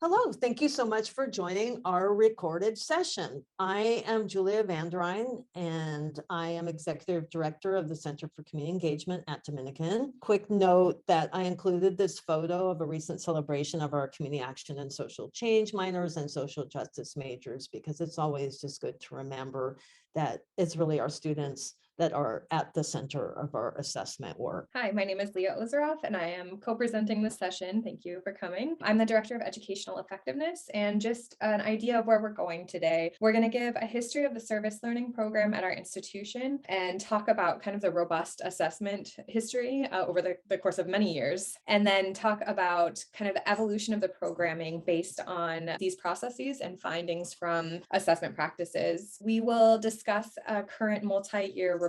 Hello, thank you so much for joining our recorded session. I am Julia Vanderine, and I am Executive Director of the Center for Community Engagement at Dominican. Quick note that I included this photo of a recent celebration of our community action and social change minors and social justice majors, because it's always just good to remember that it's really our students that are at the center of our assessment work. Hi, my name is Leah Ozeroff, and I am co-presenting this session. Thank you for coming. I'm the Director of Educational Effectiveness, and just an idea of where we're going today. We're going to give a history of the service learning program at our institution and talk about kind of the robust assessment history over the course of many years, and then talk about kind of the evolution of the programming based on these processes and findings from assessment practices. We will discuss a current multi-year report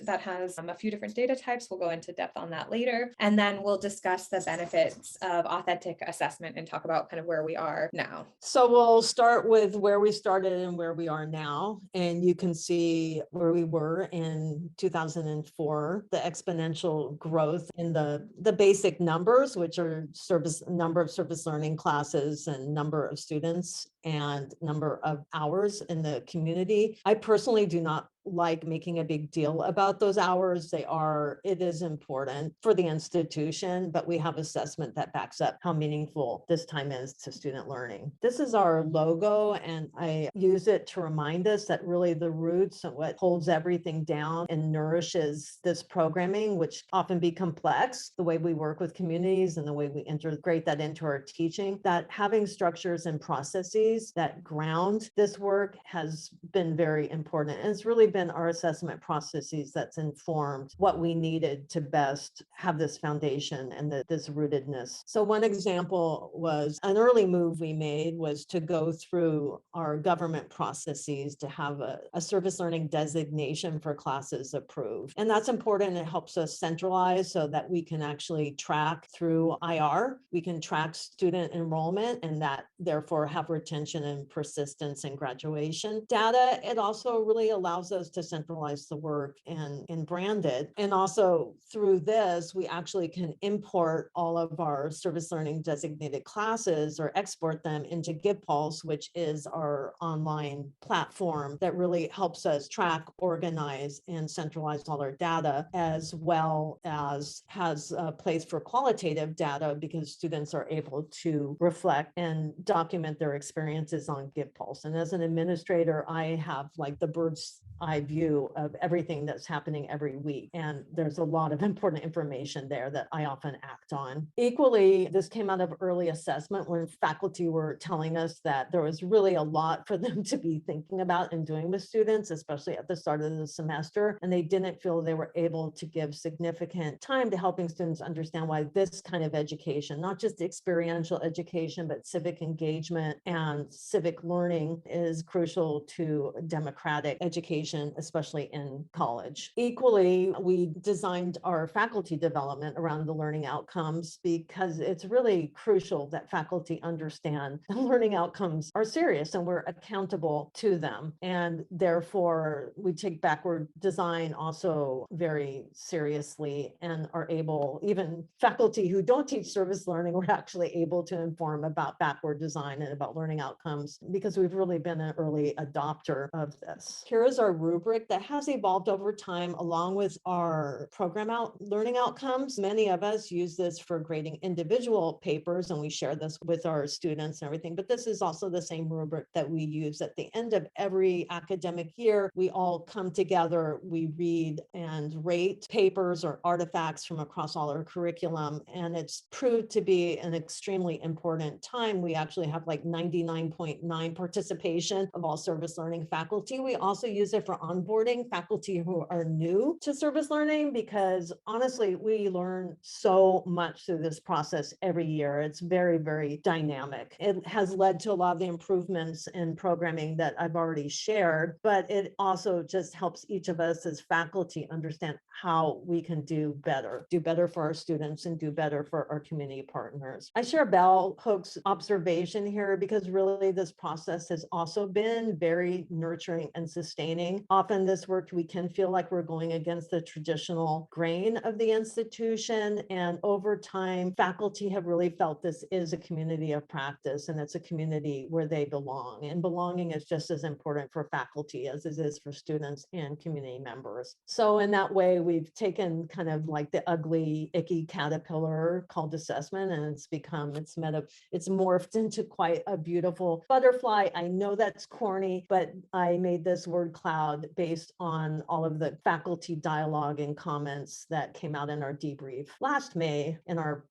that has a few different data types. We'll go into depth on that later. And then we'll discuss the benefits of authentic assessment and talk about kind of where we are now. So we'll start with where we started and where we are now. And you can see where we were in 2004, the exponential growth in the basic numbers, which are number of service learning classes and number of students and number of hours in the community. I personally do not like making a big deal about those hours. It is important for the institution, but we have assessment that backs up how meaningful this time is to student learning. This is our logo, and I use it to remind us that really the roots and what holds everything down and nourishes this programming, which often be complex, the way we work with communities and the way we integrate that into our teaching, that having structures and processes that ground this work has been very important. And it's really been our assessment processes that's informed what we needed to best have this foundation and this rootedness. So one example was an early move we made was to go through our government processes to have a service learning designation for classes approved. And that's important. It helps us centralize so that we can actually track through IR. We can track student enrollment and that therefore have retention and persistence and graduation data. It also really allows us to centralize the work and brand it. And also through this, we actually can import all of our service learning designated classes or export them into GivePulse, which is our online platform that really helps us track, organize, and centralize all our data, as well as has a place for qualitative data because students are able to reflect and document their experiences on GivePulse. And as an administrator, I have like the bird's eye view of everything that's happening every week. And there's a lot of important information there that I often act on. Equally, this came out of early assessment when faculty were telling us that there was really a lot for them to be thinking about and doing with students, especially at the start of the semester. And they didn't feel they were able to give significant time to helping students understand why this kind of education, not just experiential education, but civic engagement and civic learning is crucial to democratic education, especially in college. Equally, we designed our faculty development around the learning outcomes because it's really crucial that faculty understand the learning outcomes are serious and we're accountable to them. And therefore, we take backward design also very seriously and are able, even faculty who don't teach service learning, we're actually able to inform about backward design and about learning outcomes because we've really been an early adopter of this. Here is our rubric that has evolved over time along with our learning outcomes. Many of us use this for grading individual papers and we share this with our students and everything, but this is also the same rubric that we use at the end of every academic year. We all come together, we read and rate papers or artifacts from across all our curriculum, and it's proved to be an extremely important time. We actually have like 99.9% participation of all service learning faculty. We also use it for onboarding faculty who are new to service learning because honestly, we learn so much through this process every year. It's very, very dynamic. It has led to a lot of the improvements in programming that I've already shared, but it also just helps each of us as faculty understand how we can do better for our students and do better for our community partners. I share Bell Hook's observation here because really this process has also been very nurturing and sustaining often this work, we can feel like we're going against the traditional grain of the institution. And over time, faculty have really felt this is a community of practice, and it's a community where they belong. And belonging is just as important for faculty as it is for students and community members. So in that way, we've taken kind of like the ugly, icky caterpillar called assessment, and it's morphed into quite a beautiful butterfly. I know that's corny, but I made this word cloud based on all of the faculty dialogue and comments that came out in our debrief last May in our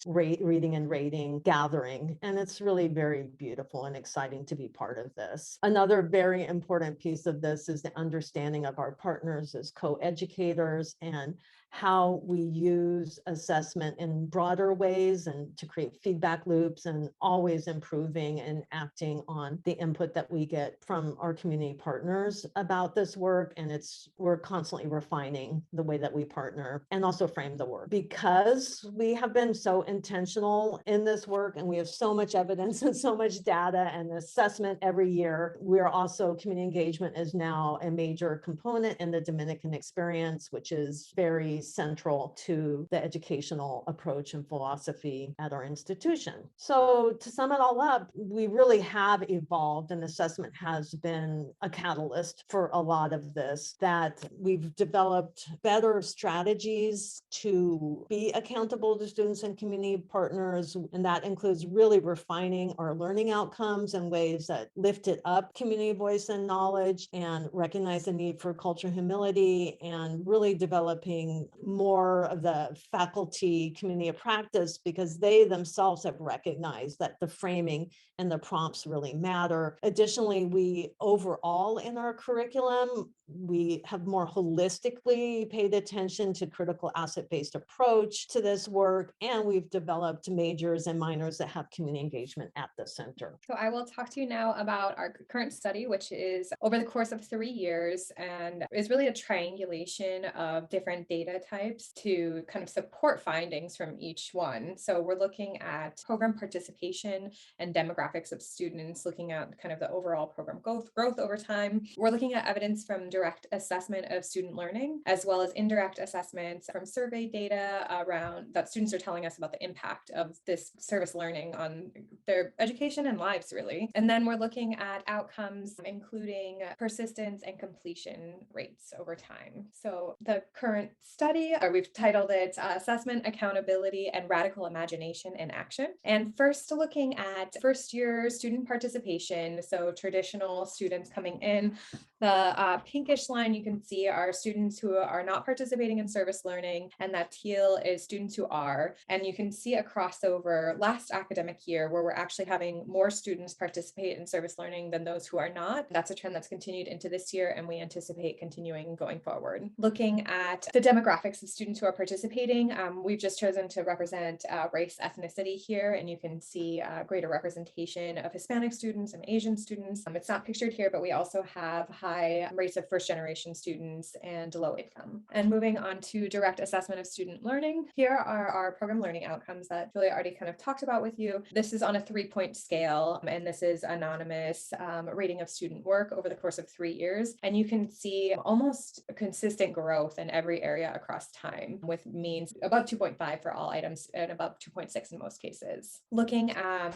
reading and rating gathering. And it's really very beautiful and exciting to be part of this. Another very important piece of this is the understanding of our partners as co-educators and how we use assessment in broader ways and to create feedback loops and always improving and acting on the input that we get from our community partners about this work. And we're constantly refining the way that we partner and also frame the work. Because we have been so intentional in this work and we have so much evidence and so much data and assessment every year, community engagement is now a major component in the Dominican experience, which is very central to the educational approach and philosophy at our institution. So to sum it all up, we really have evolved, and assessment has been a catalyst for a lot of this, that we've developed better strategies to be accountable to students and community partners. And that includes really refining our learning outcomes in ways that lifted up community voice and knowledge and recognize the need for cultural humility, and really developing more of the faculty community of practice, because they themselves have recognized that the framing and the prompts really matter. Additionally, we overall in our curriculum, we have more holistically paid attention to critical asset-based approach to this work, and we've developed majors and minors that have community engagement at the center. So I will talk to you now about our current study, which is over the course of 3 years and is really a triangulation of different data types to kind of support findings from each one. So we're looking at program participation and demographics of students, looking at kind of the overall program growth over time. We're looking at evidence from direct assessment of student learning, as well as indirect assessments from survey data around that students are telling us about the impact of this service learning on their education and lives, really. And then we're looking at outcomes, including persistence and completion rates over time. So the current study, or we've titled it Assessment, Accountability, and Radical Imagination in Action. And first looking at first year student participation. So traditional students coming in. The pinkish line you can see are students who are not participating in service learning, and that teal is students who are. And you can see a crossover last academic year where we're actually having more students participate in service learning than those who are not. That's a trend that's continued into this year, and we anticipate continuing going forward. Looking at the demographics of students who are participating, we've just chosen to represent race, ethnicity here, and you can see greater representation of Hispanic students and Asian students. It's not pictured here, but we also have high rates of first-generation students and low income. And moving on to direct assessment of student learning, here are our program learning outcomes that Julia already kind of talked about with you. This is on a 3-point scale, and this is anonymous rating of student work over the course of 3 years. And you can see almost consistent growth in every area across time, with means above 2.5 for all items and above 2.6 in most cases. Looking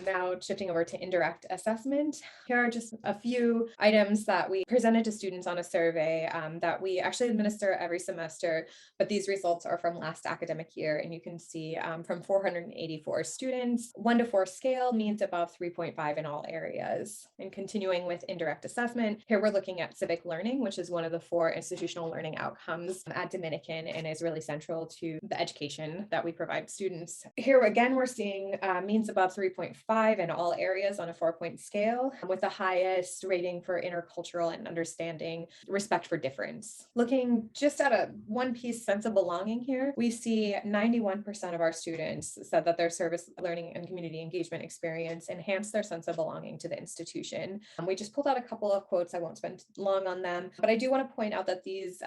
now, shifting over to indirect assessment, here are just a few items that we presented to students on a survey that we actually administer every semester, but these results are from last academic year, and you can see from 484 students, 1 to 4 scale means above 3.5 in all areas. And continuing with indirect assessment, here we're looking at civic learning, which is one of the 4 institutional learning outcomes at Dominican and is really central to the education that we provide students. Here again, we're seeing means above 3.5 in all areas on a 4-point scale, with the highest rating for intercultural and understanding respect for difference. Looking just at a one-piece sense of belonging here, we see 91% of our students said that their service learning and community engagement experience enhanced their sense of belonging to the institution. We just pulled out a couple of quotes. I won't spend long on them, but I do want to point out that these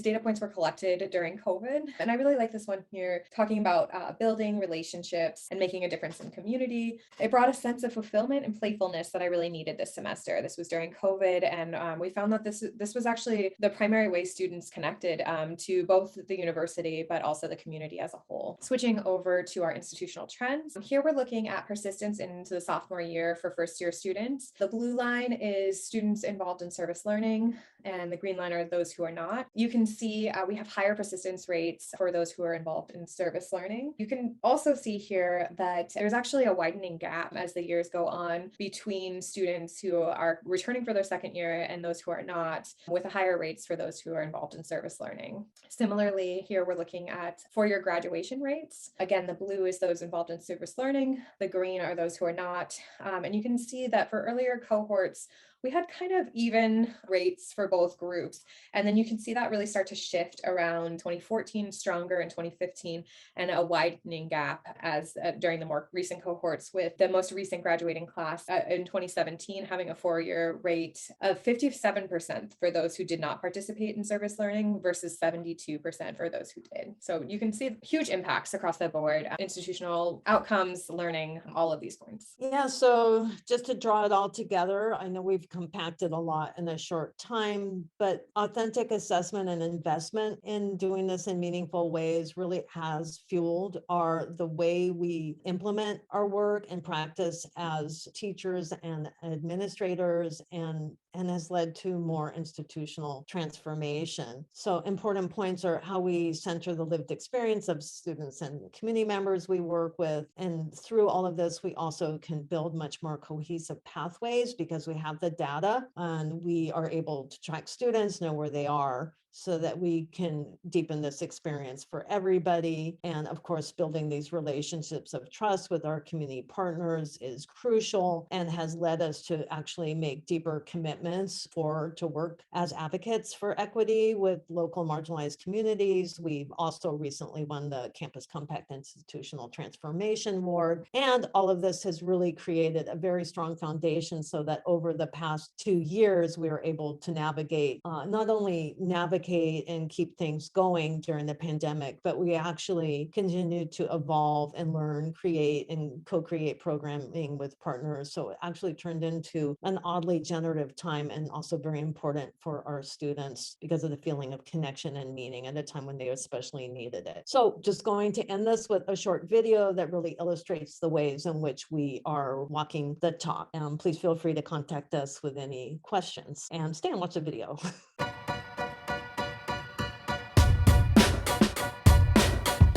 data points were collected during COVID. And I really like this one here, talking about building relationships and making a difference in community. It brought a sense of fulfillment and playfulness that I really needed this semester. This was during COVID, and we found that this was actually the primary way students connected to both the university, but also the community as a whole. Switching over to our institutional trends, here we're looking at persistence into the sophomore year for first-year students. The blue line is students involved in service learning, and the green line are those who are not. You can see we have higher persistence rates for those who are involved in service learning. You can also see here that there's actually a widening gap as the years go on between students who are returning for their second year and those who are not, with higher rates for those who are involved in service learning. Similarly, here we're looking at four-year graduation rates. Again, the blue is those involved in service learning, the green are those who are not. And you can see that for earlier cohorts, we had kind of even rates for both groups. And then you can see that really start to shift around 2014, stronger in 2015, and a widening gap as during the more recent cohorts, with the most recent graduating class in 2017 having a four-year rate of 57% for those who did not participate in service learning versus 72% for those who did. So you can see huge impacts across the board, institutional outcomes, learning, all of these points. Yeah, so just to draw it all together, I know we've compacted a lot in a short time, but authentic assessment and investment in doing this in meaningful ways really has fueled the way we implement our work and practice as teachers and administrators, and has led to more institutional transformation. So important points are how we center the lived experience of students and community members we work with. And through all of this, we also can build much more cohesive pathways because we have the data and we are able to track students, know where they are, so that we can deepen this experience for everybody. And of course, building these relationships of trust with our community partners is crucial and has led us to actually make deeper commitments to work as advocates for equity with local marginalized communities. We've also recently won the Campus Compact Institutional Transformation Award. And all of this has really created a very strong foundation so that over the past 2 years, we were able to not only navigate and keep things going during the pandemic, but we actually continued to evolve and learn, create, and co-create programming with partners. So it actually turned into an oddly generative time, and also very important for our students because of the feeling of connection and meaning at a time when they especially needed it. So just going to end this with a short video that really illustrates the ways in which we are walking the talk. Please feel free to contact us with any questions, and stay and watch the video.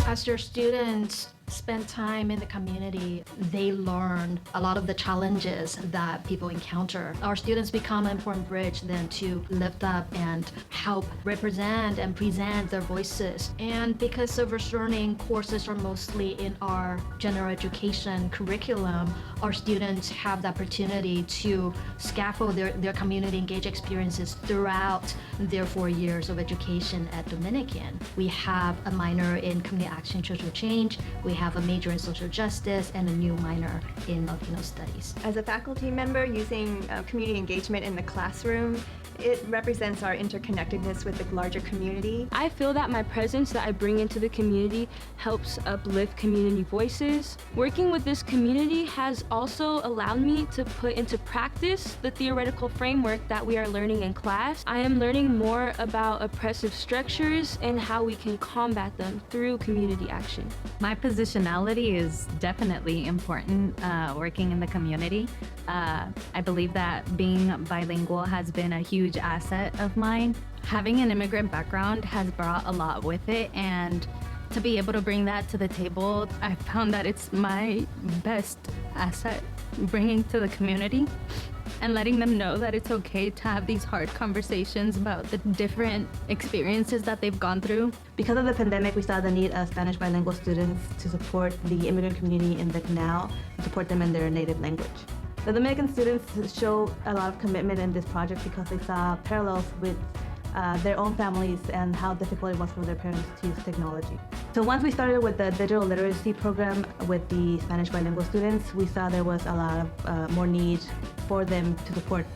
As your students spend time in the community, they learn a lot of the challenges that people encounter. Our students become an important bridge then to lift up and help represent and present their voices. And because service learning courses are mostly in our general education curriculum, our students have the opportunity to scaffold their community engaged experiences throughout their 4 years of education at Dominican. We have a minor in community action and social change. We have a major in social justice and a new minor in Latino studies. As a faculty member using community engagement in the classroom, it represents our interconnectedness with the larger community. I feel that my presence that I bring into the community helps uplift community voices. Working with this community has also allowed me to put into practice the theoretical framework that we are learning in class. I am learning more about oppressive structures and how we can combat them through community action. My positionality is definitely important working in the community. I believe that being bilingual has been a huge asset of mine. Having an immigrant background has brought a lot with it, and to be able to bring that to the table, I found that it's my best asset, bringing to the community and letting them know that it's okay to have these hard conversations about the different experiences that they've gone through. Because of the pandemic, we saw the need of Spanish bilingual students to support the immigrant community in the canal, and support them in their native language. The Dominican students showed a lot of commitment in this project because they saw parallels with their own families and how difficult it was for their parents to use technology. So once we started with the digital literacy program with the Spanish bilingual students, we saw there was a lot of more need for them to support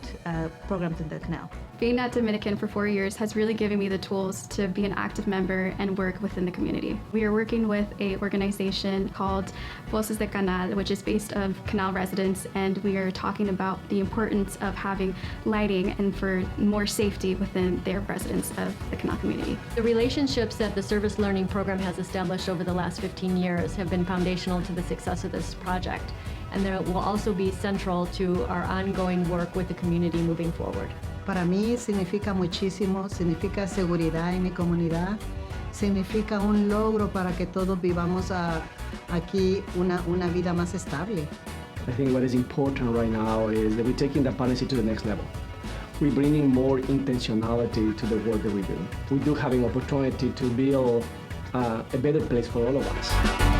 programs in the canal. Being at Dominican for 4 years has really given me the tools to be an active member and work within the community. We are working with an organization called Voces de Canal, which is based of Canal residents, and we are talking about the importance of having lighting and for more safety within their residents of the Canal community. The relationships that the service learning program has established over the last 15 years have been foundational to the success of this project, and they will also be central to our ongoing work with the community moving forward. Para mí significa muchísimo, significa seguridad en mi comunidad, significa un logro para que todos vivamos aquí una vida más estable. I think what is important right now is that we're taking the partnership to the next level. We're bringing more intentionality to the work that we do. We do have an opportunity to build a better place for all of us.